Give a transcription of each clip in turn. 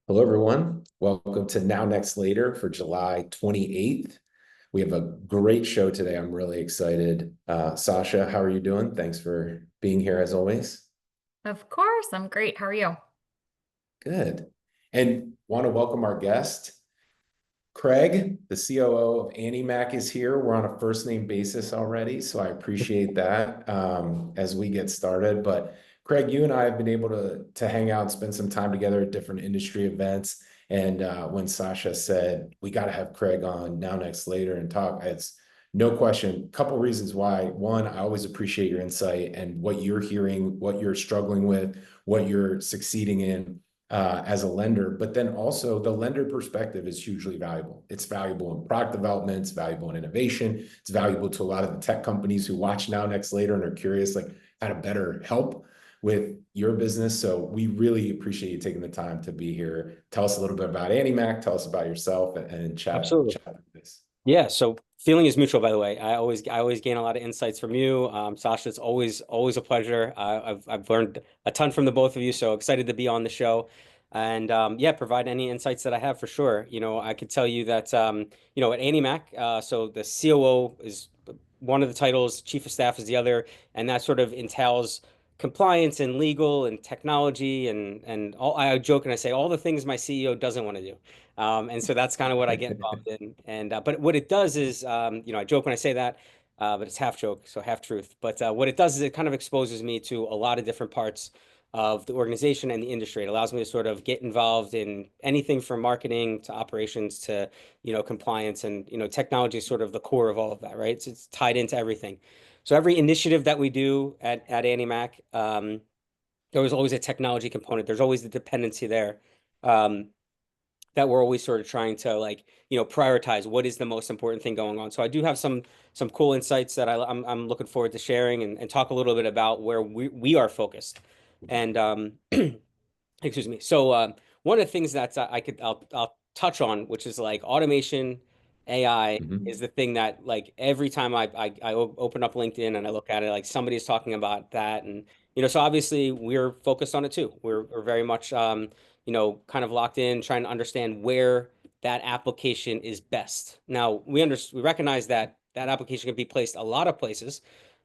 Hello, everyone. Welcome to Now Next Later for July 28th. We have a great show today. I'm really excited. Sasha, how are you doing? Thanks for being here as always. Of course, I'm great. How are you? Good. And want to welcome our guest, Craig, the COO of AnnieMac is here. We're on a first name basis already, so I appreciate that as we get started. But Craig, you and I have been able to hang out and spend some time together at different industry events. And when Sasha said we got to have Craig on now, next, later, and talk, it's no question. Couple reasons why. One, I always appreciate your insight and what you're hearing, what you're struggling with, what you're succeeding in as a lender, but then also the lender perspective is hugely valuable. It's valuable in product development, it's valuable in innovation, it's valuable to a lot of the tech companies who watch Now Next Later and are curious like how to better help with your business. So we really appreciate you taking the time to be here. Tell us a little bit about AnnieMac, tell us about yourself, and Absolutely. chat through this. Yeah, so feeling is mutual, by the way. I always gain a lot of insights from you. Sasha, it's always a pleasure. I've learned a ton from the both of you, so excited to be on the show. And yeah, provide any insights that I have for sure. I could tell you that at AnnieMac, so the COO is one of the titles, Chief of Staff is the other, and that sort of entails compliance and legal and technology and all. I joke and I say all the things my CEO doesn't want to do. And so that's kind of what I get involved in. And but what it does is, I joke when I say that, but it's half joke, so half truth. But what it does is it kind of exposes me to a lot of different parts of the organization and the industry. It allows me to sort of get involved in anything from marketing to operations to, compliance and, technology is sort of the core of all of that, right? It's tied into everything. So every initiative that we do at AnnieMac, there was always a technology component. There's always the dependency there. Um, that we're always sort of trying to prioritize what is the most important thing going on. So I do have some cool insights that I'm looking forward to sharing and talk a little bit about where we are focused. And excuse me. So one of the things that I'll touch on, which is like automation, AI is Mhm. the thing that like every time I open up LinkedIn and I look at it, like somebody's talking about that, and so obviously we're focused on it too. We're very much kind of locked in, trying to understand where that application is best. Now we recognize that that application can be placed a lot of places,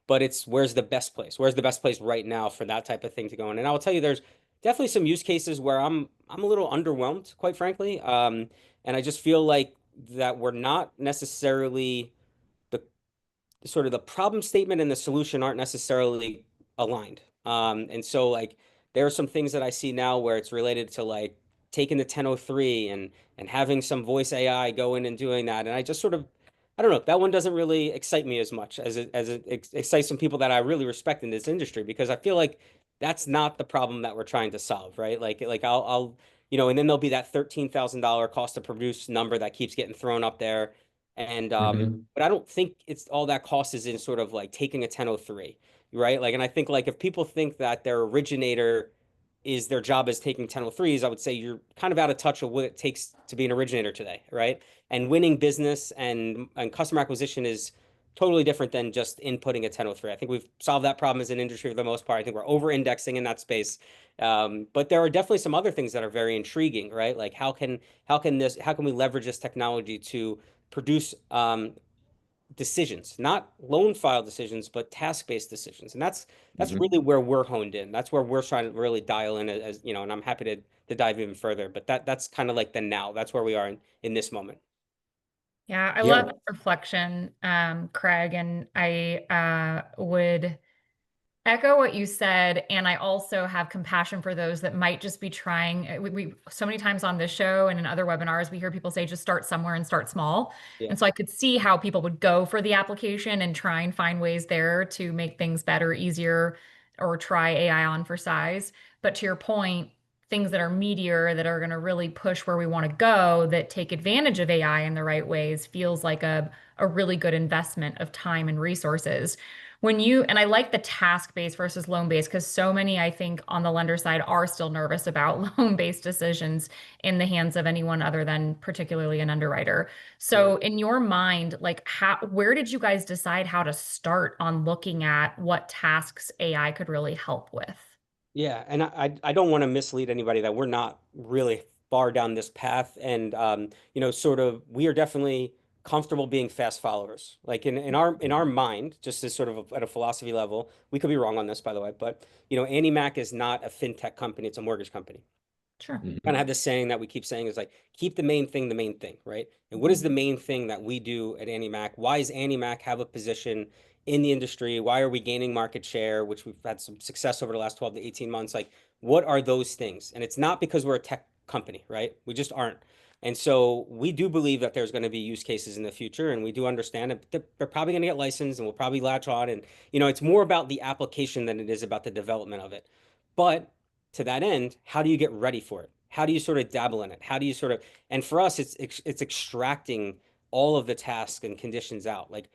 but it's where's the best place? Where's the best place right now for that type of thing to go in? And I will tell you, there's definitely some use cases where I'm a little underwhelmed, quite frankly. And I just feel like that we're not necessarily the sort of the problem statement and the solution aren't necessarily aligned. And so like there are some things that I see now where it's related to like taking the 1003 and having some voice AI go in and doing that. And I just sort of I don't know, that one doesn't really excite me as much as it excites some people that I really respect in this industry because I feel like that's not the problem that we're trying to solve, right? Like I'll and then there'll be that $13,000 cost to produce number that keeps getting thrown up there. And Mhm. but I don't think it's all that cost is in sort of like taking a 1003, right? Like, and I think like if people think that their originator is their job is taking 1003s, I would say you're kind of out of touch with what it takes to be an originator today, right? And winning business and customer acquisition is totally different than just inputting a 1003. I think we've solved that problem as an industry for the most part. I think we're over indexing in that space. But there are definitely some other things that are very intriguing, right? Like how can we leverage this technology to produce decisions, not loan file decisions, but task-based decisions. And that's Mhm. really where we're honed in. That's where we're trying to really dial in as and I'm happy to dive even further. But that's kind of like the now. That's where we are in this moment. Yeah, I love Yeah. that reflection, Craig, and I would echo what you said. And I also have compassion for those that might just be trying. We so many times on this show and in other webinars, we hear people say just start somewhere and start small. Yeah. And so I could see how people would go for the application and try and find ways there to make things better, easier, or try AI on for size. But to your point, things that are meatier that are going to really push where we want to go that take advantage of AI in the right ways feels like a really good investment of time and resources. And I like the task based versus loan based because so many, I think, on the lender side are still nervous about loan based decisions in the hands of anyone other than particularly an underwriter. Yeah. So, in your mind, like, where did you guys decide how to start on looking at what tasks AI could really help with? Yeah, and I don't want to mislead anybody that we're not really far down this path, and you know, sort of, we are definitely comfortable being fast followers. Like in our mind, just as sort of at a philosophy level, we could be wrong on this, by the way, but you know, Annie Mac is not a fintech company; it's a mortgage company. Sure. Kind of have this saying that we keep saying is like, keep the main thing, right? And what is the main thing that we do at Annie Mac? Why does Annie Mac have a position in the industry? Why are we gaining market share, which we've had some success over the last 12 to 18 months? Like, what are those things? And it's not because we're a tech company, right? We just aren't. And so we do believe that there's going to be use cases in the future, and we do understand that they're probably going to get licensed and we'll probably latch on. And, you know, it's more about the application than it is about the development of it. But to that end, how do you get ready for it? How do you sort of dabble in it? How do you sort of, and for us, it's extracting all of the tasks and conditions out. Like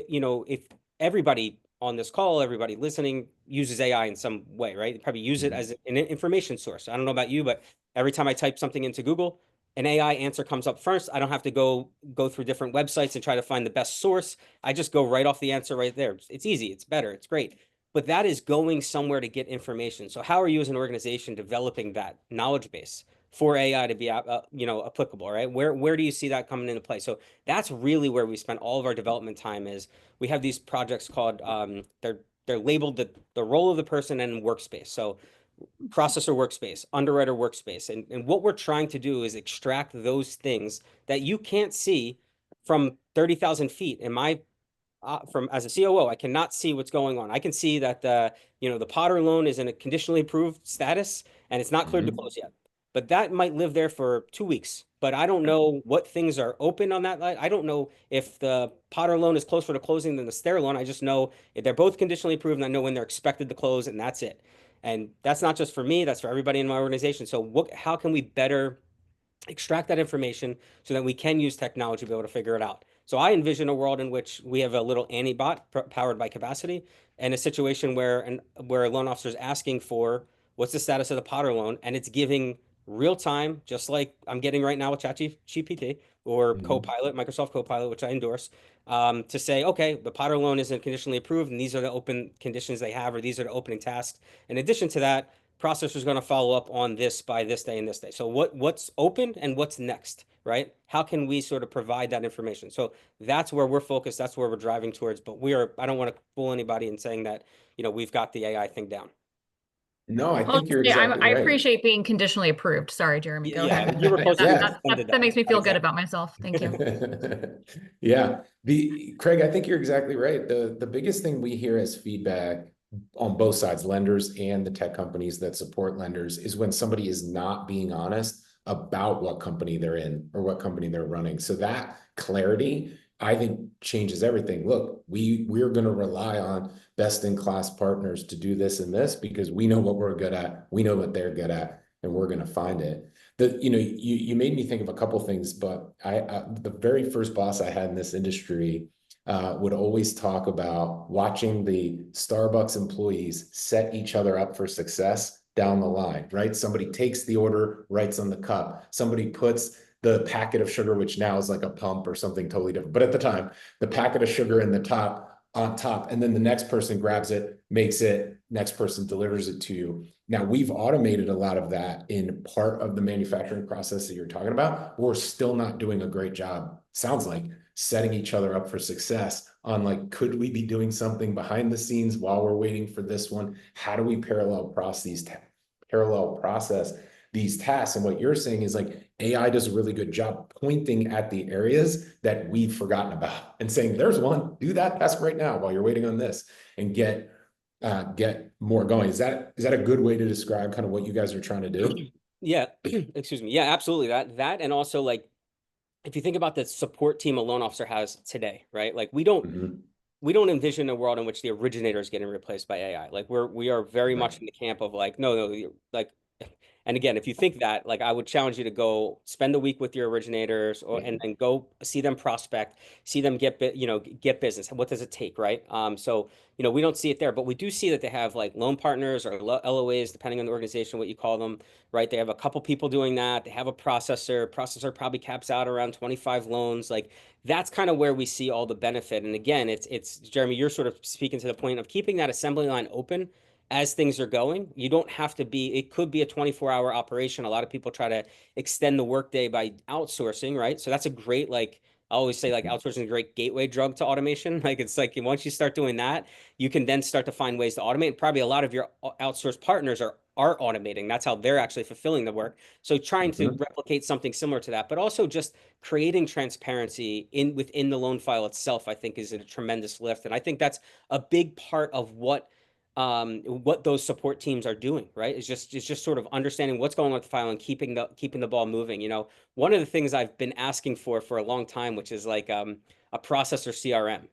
you know, if everybody on this call, everybody listening uses AI in some way, right? They probably use it as an information source. I don't know about you, but every time I type something into Google, an AI answer comes up first. I don't have to go through different websites and try to find the best source. I just go right off the answer right there. It's easy. It's better. It's great. But that is going somewhere to get information. So how are you as an organization developing that knowledge base for AI to be, you know, applicable, right? Where do you see that coming into play? So that's really where we spend all of our development time. Is we have these projects called they're labeled the role of the person and workspace. So processor workspace, underwriter workspace, and what we're trying to do is extract those things that you can't see from 30,000 feet. In my from as a COO, I cannot see what's going on. I can see that the, you know, the Potter loan is in a conditionally approved status and it's not cleared to close yet. But that might live there for 2 weeks. But I don't know what things are open on that. I don't know if the Potter loan is closer to closing than the Stair loan. I just know if they're both conditionally approved, and I know when they're expected to close, and that's it. And that's not just for me, that's for everybody in my organization. So how can we better extract that information so that we can use technology to be able to figure it out? So I envision a world in which we have a little Annie bot powered by Capacity, and a situation where a loan officer is asking for what's the status of the Potter loan, and it's giving real time, just like I'm getting right now with ChatGPT or Copilot, Microsoft Copilot, which I endorse, to say, okay, the Potter loan isn't conditionally approved, and these are the open conditions they have, or these are the opening tasks. In addition to that, processor is going to follow up on this by this day and this day. So what's open and what's next, right? How can we sort of provide that information? So that's where we're focused. That's where we're driving towards. But I don't want to fool anybody in saying that, you know, we've got the AI thing down. No, I Well, think you're yeah, exactly I right. appreciate being conditionally approved. Sorry, Jeremy, go Yeah, ahead. you were close enough to That, defend that makes me feel good exactly. about myself. Thank you. Yeah, Craig, I think you're exactly right. The biggest thing we hear as feedback on both sides, lenders and the tech companies that support lenders, is when somebody is not being honest about what company they're in or what company they're running. So that clarity, I think, changes everything. Look, we're going to rely on best in class partners to do this and this because we know what we're good at, we know what they're good at, and we're going to find it. You made me think of a couple things, but the very first boss I had in this industry would always talk about watching the Starbucks employees set each other up for success down the line, right? Somebody takes the order, writes on the cup. Somebody puts the packet of sugar, which now is like a pump or something totally different. But at the time, the packet of sugar in the top on top, and then the next person grabs it, makes it, next person delivers it to you. Now we've automated a lot of that in part of the manufacturing process that you're talking about. We're still not doing a great job, sounds like, setting each other up for success on like, could we be doing something behind the scenes while we're waiting for this one? How do we parallel process these tasks? And what you're saying is like AI does a really good job pointing at the areas that we've forgotten about and saying, there's one, do that task right now while you're waiting on this, and get more going. Is that a good way to describe kind of what you guys are trying to do? Yeah, excuse me. Yeah, absolutely. That and also, like, if you think about the support team a loan officer has today, right? Like we don't envision a world in which the originator is getting replaced by AI. Like we are very much in the camp of like, no, like, and again, if you think that, like, I would challenge you to go spend a week with your originators, and then go see them prospect, see them get business. What does it take, right? So, you know, we don't see it there, but we do see that they have like loan partners or LOAs, depending on the organization, what you call them, right? They have a couple people doing that. They have a processor. Processor probably caps out around 25 loans. Like that's kind of where we see all the benefit. And again, it's Jeremy, you're sort of speaking to the point of keeping that assembly line open as things are going. You don't have to be, it could be a 24-hour operation. A lot of people try to extend the workday by outsourcing, right? So that's a great, like, I always say, like, outsourcing is a great gateway drug to automation. Like, it's like once you start doing that, you can then start to find ways to automate. And probably a lot of your outsourced partners are automating. That's how they're actually fulfilling the work. So trying to replicate something similar to that, but also just creating transparency within the loan file itself, I think is a tremendous lift. And I think that's a big part of what those support teams are doing, right? It's just sort of understanding what's going on with the file and keeping the ball moving. You know, one of the things I've been asking for a long time, which is like a processor CRM.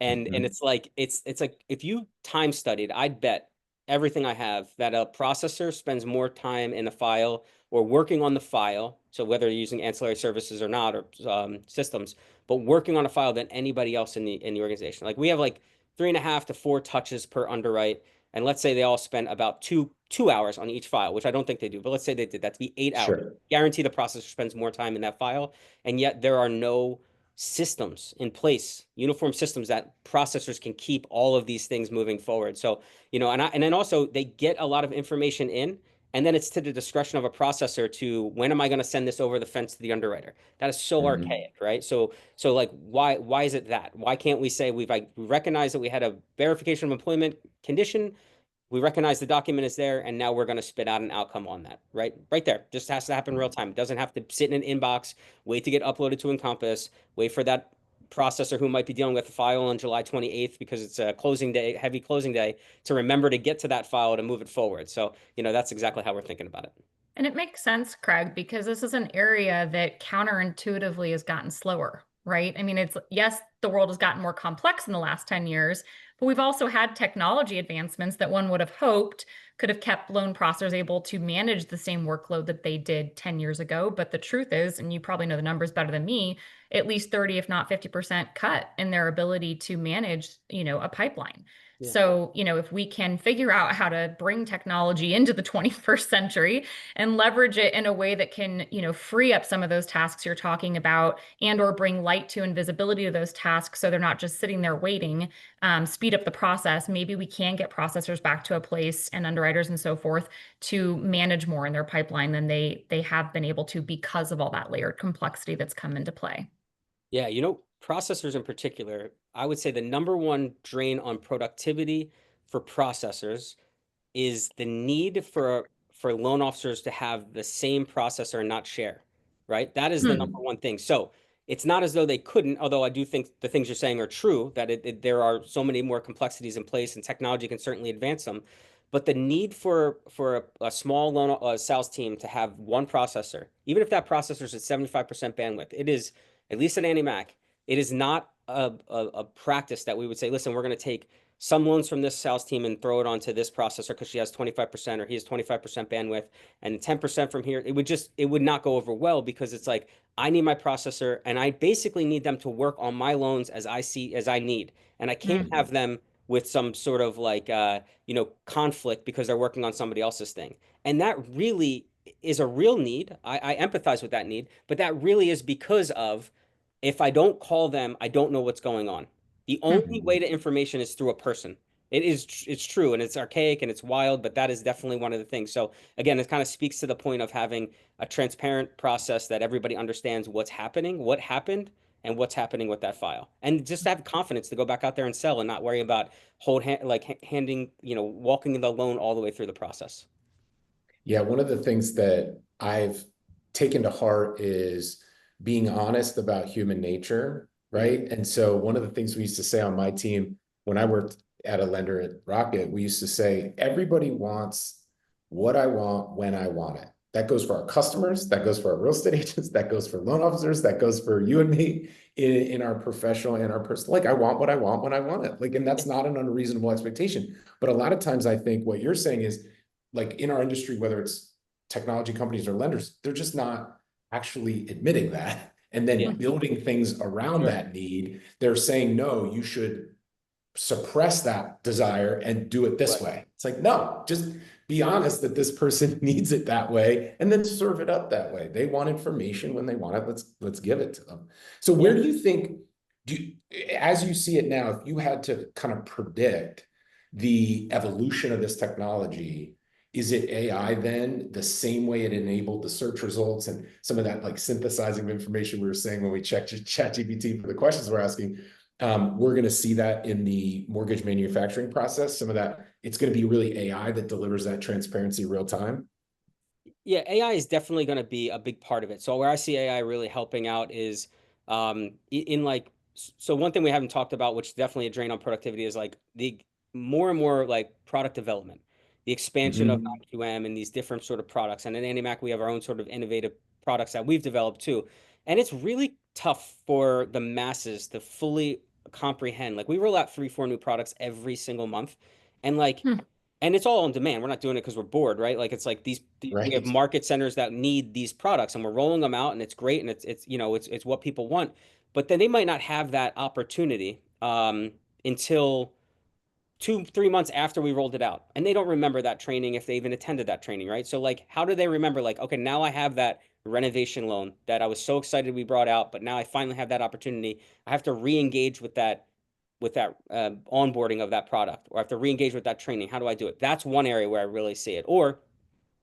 And it's like if you time studied, I'd bet everything I have that a processor spends more time in the file or working on the file. So whether you're using ancillary services or not, or systems, but working on a file than anybody else in the organization. Like we have like 3.5 to 4 touches per underwrite, and let's say they all spend about two hours on each file, which I don't think they do, but let's say they did. That'd be 8 hours. Sure. Guarantee the processor spends more time in that file, and yet there are no systems in place, uniform systems that processors can keep all of these things moving forward. So, you know, and then also they get a lot of information in, and then it's to the discretion of a processor to when am I going to send this over the fence to the underwriter? That is so archaic, right? So like why is it that? Why can't we say we recognize that we had a verification of employment condition? We recognize the document is there, and now we're going to spit out an outcome on that, right? Right there. Just has to happen real time. It doesn't have to sit in an inbox, wait to get uploaded to Encompass, wait for that processor who might be dealing with the file on July 28th because it's a closing day, heavy closing day, to remember to get to that file to move it forward. So, you know, that's exactly how we're thinking about it. And it makes sense, Craig, because this is an area that counterintuitively has gotten slower, right? I mean, it's yes, the world has gotten more complex in the last 10 years, but we've also had technology advancements that one would have hoped could have kept loan processors able to manage the same workload that they did 10 years ago. But the truth is, and you probably know the numbers better than me, at least 30, if not 50% cut in their ability to manage, a pipeline. Yeah. So, if we can figure out how to bring technology into the 21st century and leverage it in a way that can, free up some of those tasks you're talking about, and or bring light to and visibility to those tasks so they're not just sitting there waiting, speed up the process. Maybe we can get processors back to a place, and underwriters and so forth, to manage more in their pipeline than they have been able to because of all that layered complexity that's come into play. Yeah, you know, processors in particular, I would say the number one drain on productivity for processors is the need for loan officers to have the same processor and not share, right? That is the number one thing. So it's not as though they couldn't, although I do think the things you're saying are true, that there are so many more complexities in place and technology can certainly advance them. But the need for a small loan sales team to have one processor, even if that processor is at 75% bandwidth, it is, at least at Annie Mac, it is not a practice that we would say, listen, we're going to take some loans from this sales team and throw it onto this processor because she has 25% or he has 25% bandwidth, and 10% from here. It would not go over well, because it's like, I need my processor and I basically need them to work on my loans as I need. And I can't have them with some sort of like, conflict because they're working on somebody else's thing. And that really is a real need. I empathize with that need, but that really is because of, if I don't call them, I don't know what's going on. The only way to information is through a person. It's true, and it's archaic and it's wild, but that is definitely one of the things. So again, it kind of speaks to the point of having a transparent process that everybody understands what's happening, what happened, and what's happening with that file. And just have confidence to go back out there and sell and not worry about handing, walking the loan all the way through the process. Yeah, one of the things that I've taken to heart is being honest about human nature, right? And so one of the things we used to say on my team when I worked at a lender at Rocket, we used to say, everybody wants what I want when I want it. That goes for our customers, that goes for our real estate agents, that goes for loan officers, that goes for you and me in our professional and our personal. Like, I want what I want when I want it. Like, and that's not an unreasonable expectation. But a lot of times I think what you're saying is, like, in our industry, whether it's technology companies or lenders, they're just not actually admitting that and then building things around that need. They're saying, no, you should suppress that desire and do it this way. It's like, no, just be honest that this person needs it that way, and then serve it up that way. They want information when they want it. Let's give it to them. So where do you think, as you see it now, if you had to kind of predict the evolution of this technology, is it AI then the same way it enabled the search results and some of that like synthesizing of information we were saying when we checked ChatGPT for the questions we're asking? We're going to see that in the mortgage manufacturing process. Some of that, it's going to be really AI that delivers that transparency real time. Yeah, AI is definitely going to be a big part of it. So where I see AI really helping out is in like, so one thing we haven't talked about, which is definitely a drain on productivity, is like the more and more like product development, the expansion of Mhm. non-QM and these different sort of products. And at AndyMac, we have our own sort of innovative products that we've developed too. And it's really tough for the masses to fully comprehend. Like we roll out 3, 4 new products every single month. And like, Hmm. and it's all on demand. We're not doing it because we're bored, right? Like it's like we have Right. market centers that need these products and we're rolling them out and it's great and it's you know it's what people want. But then they might not have that opportunity until 2, 3 months after we rolled it out. And they don't remember that training if they even attended that training, right? So like how do they remember like, okay, now I have that renovation loan that I was so excited we brought out, but now I finally have that opportunity. I have to re-engage with that onboarding of that product, or I have to re-engage with that training. How do I do it? That's one area where I really see it. Or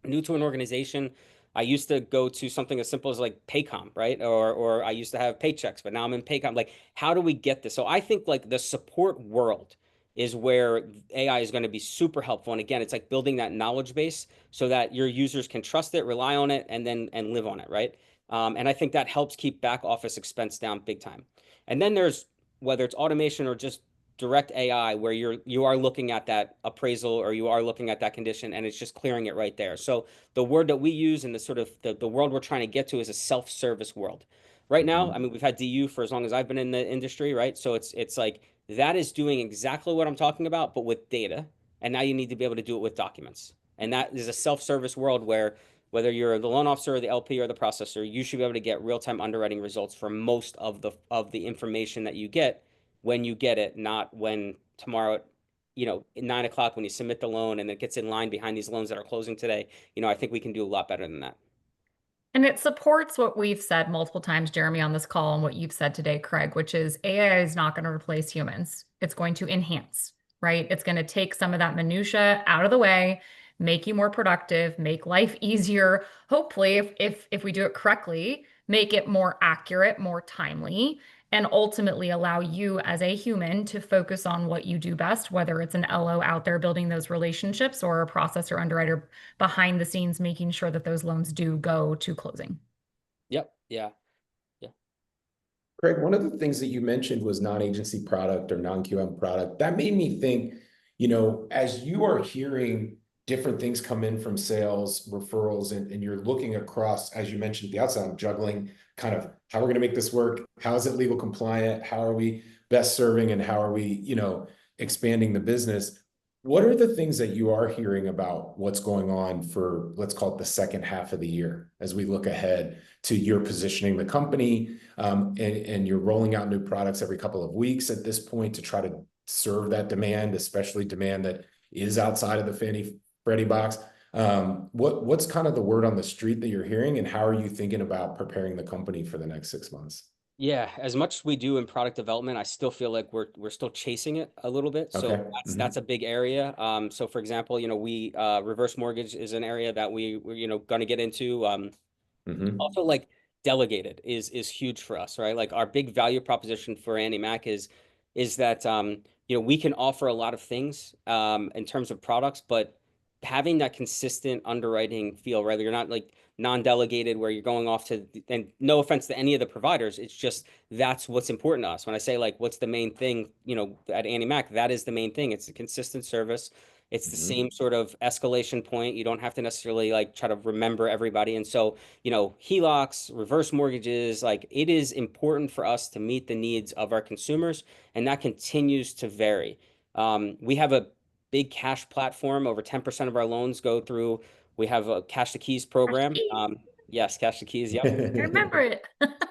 new to an organization, I used to go to something as simple as like Paycom, right? Or I used to have paychecks, but now I'm in Paycom. Like, how do we get this? So I think like the support world is where AI is going to be super helpful. And again, it's like building that knowledge base so that your users can trust it, rely on it, and then and live on it, right? And I think that helps keep back office expense down big time. And then there's whether it's automation or just direct AI where you are looking at that appraisal or you are looking at that condition and it's just clearing it right there. So the word that we use and the sort of the world we're trying to get to is a self-service world. Right now, I Mhm. mean, we've had DU for as long as I've been in the industry, right? So it's like that is doing exactly what I'm talking about, but with data. And now you need to be able to do it with documents. And that is a self-service world where whether you're the loan officer or the LP or the processor, you should be able to get real-time underwriting results for most of the information that you get when you get it, not when tomorrow at, at 9 o'clock when you submit the loan and it gets in line behind these loans that are closing today. I think we can do a lot better than that. And it supports what we've said multiple times, Jeremy, on this call and what you've said today, Craig, which is AI is not going to replace humans. It's going to enhance, right? It's going to take some of that minutia out of the way, make you more productive, make life easier. Hopefully, if we do it correctly, make it more accurate, more timely, and ultimately allow you as a human to focus on what you do best, whether it's an LO out there building those relationships or a processor underwriter behind the scenes, making sure that those loans do go to closing. Yep. Yeah. Yeah. Craig, one of the things that you mentioned was non-agency product or non-QM product. That made me think, as you are hearing different things come in from sales, referrals, and you're looking across, as you mentioned at the outset, I'm juggling kind of how we're going to make this work. How is it legal compliant? How are we best serving and how are we, expanding the business? What are the things that you are hearing about what's going on for, let's call it the second half of the year as we look ahead to your positioning the company, and you're rolling out new products every couple of weeks at this point to try to serve that demand, especially demand that is outside of the Fannie Freddie box. What's kind of the word on the street that you're hearing, and how are you thinking about preparing the company for the next 6 months? Yeah, as much as we do in product development, I still feel like we're still chasing it a little bit. So Okay. that's a big area. So for example, we reverse mortgage is an area that we're going to get into. Mm-hmm. Also like delegated is huge for us, right? Like our big value proposition for Andy Mac is that we can offer a lot of things in terms of products, but having that consistent underwriting feel, right? You're not like non-delegated where you're going off to, and no offense to any of the providers, it's just that's what's important to us. When I say like what's the main thing, at Andy Mac, that is the main thing. It's a consistent service. It's the Mm-hmm. same sort of escalation point. You don't have to necessarily like try to remember everybody. And so HELOCs, reverse mortgages, like it is important for us to meet the needs of our consumers, and that continues to vary. We have a big cash platform. Over 10% of our loans go through. We have a cash to keys program. Yes, cash to keys. Yep. I remember it.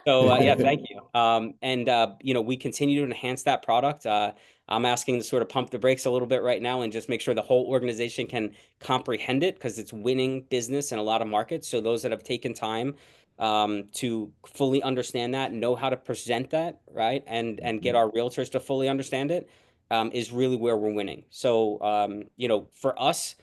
So yeah, thank you. And we continue to enhance that product. I'm asking to sort of pump the brakes a little bit right now and just make sure the whole organization can comprehend it because it's winning business in a lot of markets. So those that have taken time to fully understand that, know how to present that, right, and get our realtors to fully understand it. is really where we're winning. So, you know, for us,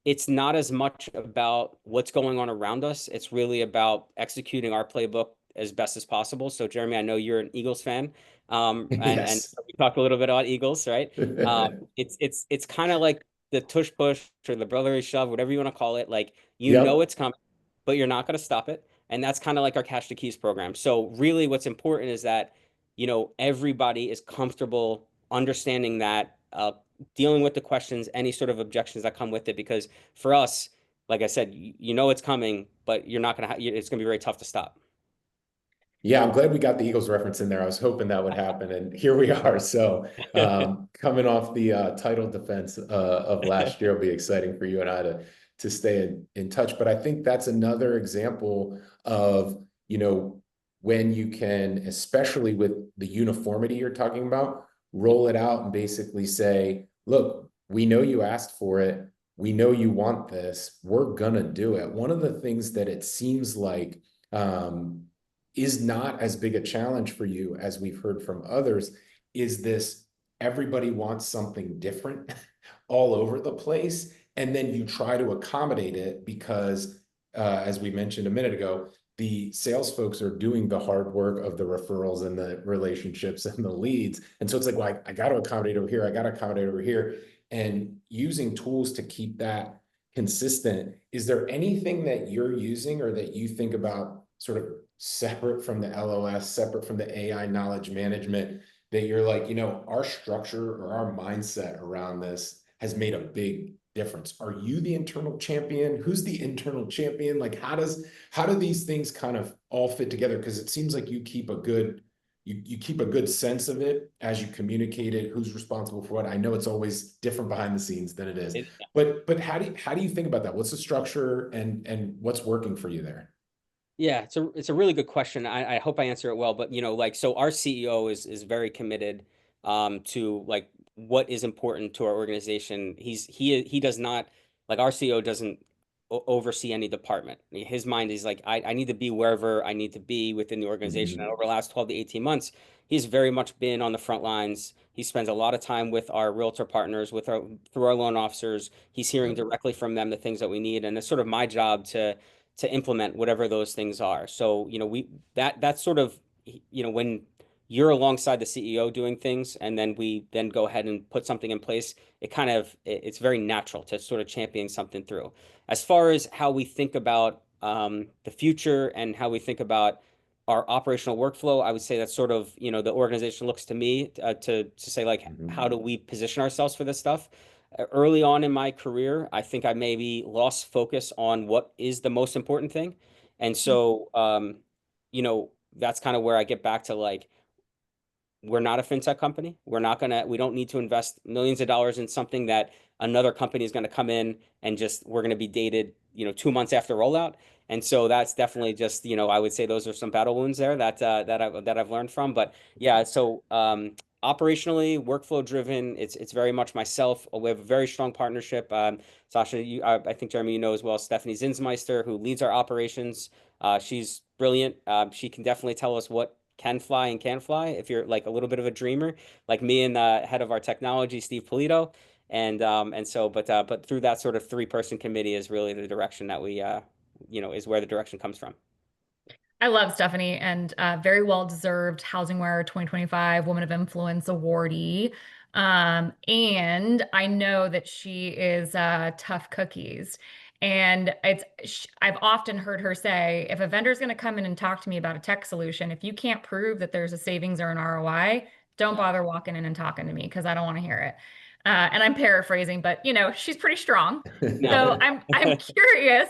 it's not as much about what's going on around us. It's really about executing our playbook as best as possible. So, Jeremy, I know you're an Eagles fan, and Yes. we talked a little bit about Eagles, right? It's kind of like the tush push or the brotherly shove, whatever you want to call it. Like you know Yep. it's coming, but you're not going to stop it, and that's kind of like our Cash to Keys program. So, really, what's important is that you know everybody is comfortable understanding that. Dealing with the questions, any sort of objections that come with it, because for us, like I said, you know it's coming, but you're not gonna. It's gonna be very tough to stop. Yeah, I'm glad we got the Eagles reference in there. I was hoping that would happen, and here we are. So, coming off the title defense of last year will be exciting for you and I to stay in touch. But I think that's another example of, you know, when you can, especially with the uniformity you're talking about, roll it out and basically say, look, we know you asked for it. We know you want this. We're gonna do it. One of the things that it seems like is not as big a challenge for you as we've heard from others is this everybody wants something different all over the place, and then you try to accommodate it because as we mentioned a minute ago, the sales folks are doing the hard work of the referrals and the relationships and the leads, and so it's like, well, I got to accommodate over here, I got to accommodate over here, and using tools to keep that consistent. Is there anything that you're using or that you think about sort of separate from the LOS, separate from the AI knowledge management, that you're like, you know, our structure or our mindset around this has made a big difference? Are you the internal champion? Who's the internal champion? Like, how do these things kind of all fit together? Because it seems like you keep a good you keep a good sense of it as you communicate it, who's responsible for what. I know it's always different behind the scenes than it is, but how do you think about that? What's the structure and what's working for you there? Yeah, it's a really good question. I hope I answer it well, but you know, like so our CEO is very committed to like what is important to our organization. He does not like our CEO doesn't oversee any department. His mind is like I need to be wherever I need to be within the organization. And Mhm. over the last 12 to 18 months, he's very much been on the front lines. He spends a lot of time with our realtor partners, with our through our loan officers. He's hearing Yep. directly from them the things that we need, and it's sort of my job to implement whatever those things are. So, you know, that's sort of, you know, when you're alongside the CEO doing things and then we then go ahead and put something in place, it's very natural to sort of champion something through. As far as how we think about the future and how we think about our operational workflow, I would say that's sort of, you know, the organization looks to me to say like, how Mhm. do we position ourselves for this stuff? Early on in my career, I think I maybe lost focus on what is the most important thing. And so, you know, that's kind of where I get back to like, we're not a fintech company. We don't need to invest millions of dollars in something that another company is going to come in and just, we're going to be dated, you know, 2 months after rollout. And so that's definitely just, you know, I would say those are some battle wounds there that I've learned from. But yeah, so operationally, workflow driven, it's very much myself. We have a very strong partnership. Sasha, I think Jeremy, you know as well, Stephanie Zinsmeister, who leads our operations. She's brilliant. She can definitely tell us what can fly and can't fly if you're like a little bit of a dreamer, like me and the head of our technology, Steve Polito. And so, but through that sort of three-person committee is really the direction that we, you know, is where the direction comes from. I love Stephanie and very well deserved HousingWire 2025 Woman of Influence awardee. And I know that she is tough cookies. And I've often heard her say, if a vendor is going to come in and talk to me about a tech solution, if you can't prove that there's a savings or an ROI, don't Yeah. bother walking in and talking to me because I don't want to hear it. And I'm paraphrasing, but you know, she's pretty strong. So No. I'm curious,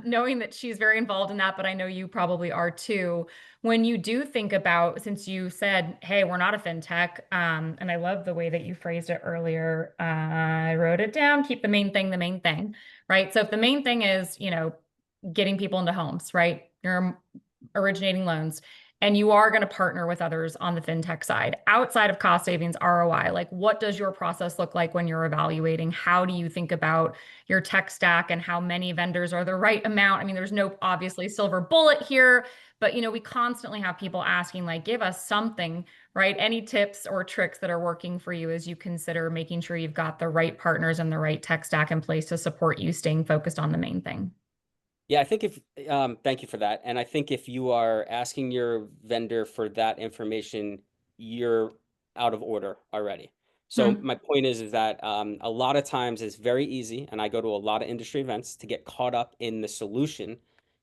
knowing that she's very involved in that, but I know you probably are too. When you do think about, since you said, "Hey, we're not a fintech," and I love the way that you phrased it earlier. I wrote it down. Keep the main thing, right? So if the main thing is, you know, getting people into homes, right? You're originating loans. and you are going to partner with others on the fintech side outside of cost savings ROI. Like, what does your process look like when you're evaluating? How do you think about your tech stack and how many vendors are the right amount? I mean, there's no obviously silver bullet here, but we constantly have people asking, like, give us something, right? Any tips or tricks that are working for you as you consider making sure you've got the right partners and the right tech stack in place to support you staying focused on the main thing. Yeah, I think thank you for that. And I think if you are asking your vendor for that information, you're out of order already. So Hmm. my point is that a lot of times it's very easy, and I go to a lot of industry events to get caught up in the solution,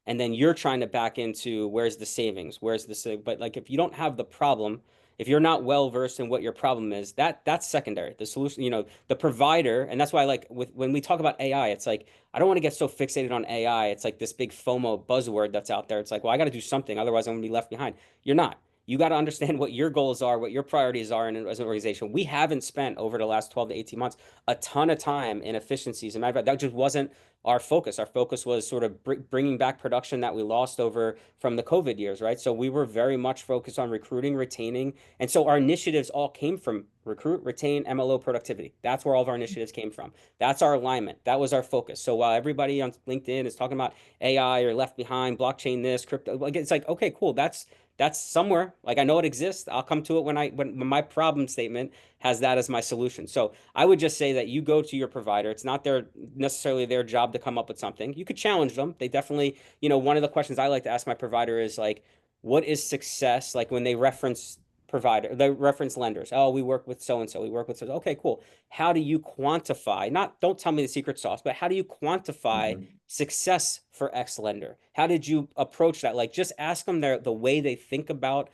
and then you're trying to back into where's the savings, where's the save. But like if you don't have the problem, if you're not well versed in what your problem is, that's secondary. The solution, the provider, and that's why like when we talk about AI, it's like I don't want to get so fixated on AI. It's like this big FOMO buzzword that's out there. It's like, well, I got to do something, otherwise I'm going to be left behind. You're not. You got to understand what your goals are, what your priorities are as an organization. We haven't spent over the last 12 to 18 months a ton of time in efficiencies. And matter of fact, that just wasn't our focus. Our focus was sort of bringing back production that we lost over from the COVID years, right? So we were very much focused on recruiting, retaining. And so our initiatives all came from recruit, retain, MLO productivity. That's where all of our initiatives came from. That's our alignment. That was our focus. So while everybody on LinkedIn is talking about AI or left behind, blockchain this, crypto, like it's like, okay, cool. That's somewhere. Like I know it exists. I'll come to it when my problem statement has that as my solution. So I would just say that you go to your provider. It's not necessarily their job to come up with something. You could challenge them. They definitely, one of the questions I like to ask my provider is like, what is success? Like when they reference they reference lenders. Oh, we work with so and so. We work with so. Okay, cool. How do you quantify? Don't tell me the secret sauce, but how do you quantify success for X lender? How did you approach that? Like just ask them the way they think about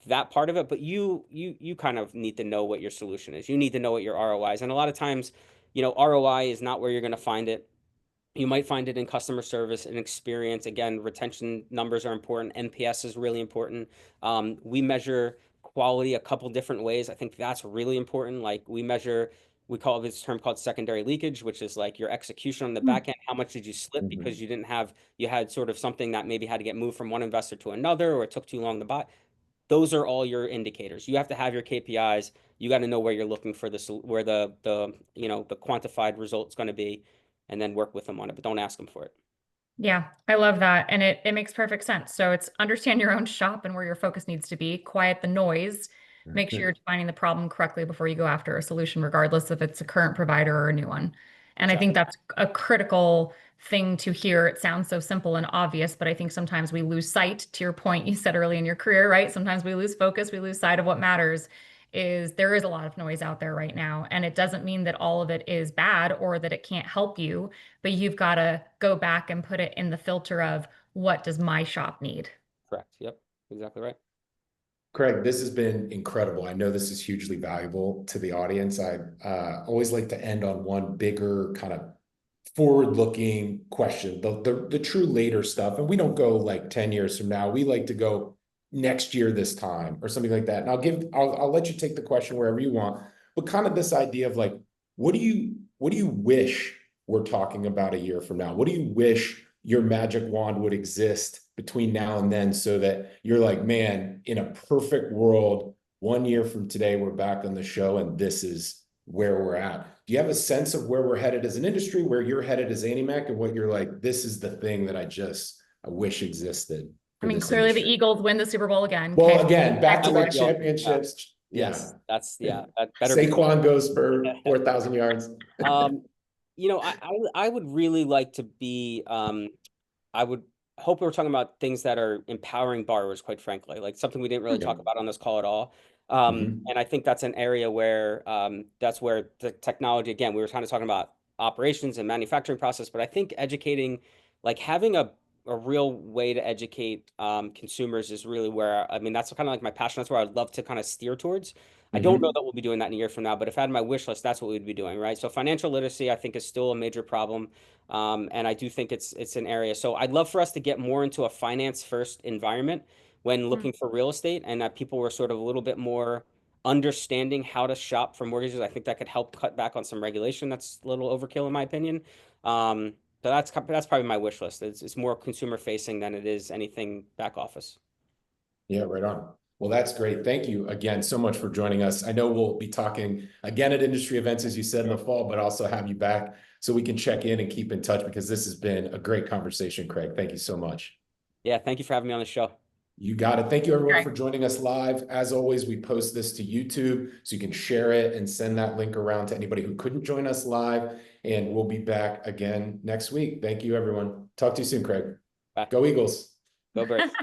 that part of it, but you kind of need to know what your solution is. You need to know what your ROI is. And a lot of times, ROI is not where you're going to find it. You might find it in customer service and experience. Again, retention numbers are important. NPS is really important. We measure quality a couple different ways. I think that's really important. Like we call this term called secondary leakage, which is like your execution on the back end. How much did you slip because you had sort of something that maybe had to get moved from one investor to another, or it took too long to buy. Those are all your indicators. You have to have your KPIs. You got to know where you're looking for where the quantified result's going to be, and then work with them on it, but don't ask them for it. Yeah, I love that. And it makes perfect sense. So it's understand your own shop and where your focus needs to be, quiet the noise, make sure you're defining the problem correctly before you go after a solution, regardless if it's a current provider or a new one. And I think that's a critical thing to hear. It sounds so simple and obvious, but I think sometimes we lose sight, to your point you said early in your career, right? Sometimes we lose focus, we lose sight of what matters. There is a lot of noise out there right now. And it doesn't mean that all of it is bad or that it can't help you, but you've got to go back and put it in the filter of what does my shop need? Correct. Yep. Exactly right. Craig, this has been incredible. I know this is hugely valuable to the audience. I always like to end on one bigger kind of forward-looking question, the true later stuff. And we don't go like 10 years from now. We like to go next year this time or something like that. And I'll let you take the question wherever you want. But kind of this idea of like, what do you wish we're talking about a year from now? What do you wish your magic wand would exist between now and then so that you're like, man, in a perfect world, 1 year from today, we're back on the show and this is where we're at. Do you have a sense of where we're headed as an industry, where you're headed as AnnieMac, and what you're like, this is the thing that I wish existed I for mean, this clearly the industry? Eagles win the Super Bowl again. Well, Okay. again, back-to-back Yeah. championships. Yes, Yeah. that better be. Saquon goes for 4,000 yards. I would really like to be, I would hope we were talking about things that are empowering borrowers, quite frankly, like something we didn't really talk about on this call at all. And I think that's an area where that's where the technology, again, we were kind of talking about operations and manufacturing process, but I think educating, like having a real way to educate consumers is really where, I mean, that's kind of like my passion. That's where I'd love to kind of steer towards. I don't know that we'll be doing that in a year from now, but if I had my wish list, that's what we'd be doing, right? So financial literacy, I think, is still a major problem. And I do think it's an area. So I'd love for us to get more into a finance first environment when looking for real estate, and that people were sort of a little bit more understanding how to shop for mortgages. I think that could help cut back on some regulation that's a little overkill in my opinion. So that's probably my wish list. It's more consumer facing than it is anything back office. Yeah, right on. Well, that's great. Thank you again so much for joining us. I know we'll be talking again at industry events, as you said, in the fall, but also have you back so we can check in and keep in touch, because this has been a great conversation, Craig. Thank you so much. Yeah, thank you for having me on the show. You got it. Thank you, everyone, Okay. for joining us live. As always, we post this to YouTube, so you can share it and send that link around to anybody who couldn't join us live. And we'll be back again next week. Thank you, everyone. Talk to you soon, Craig. Bye. Go Eagles. Go Birds.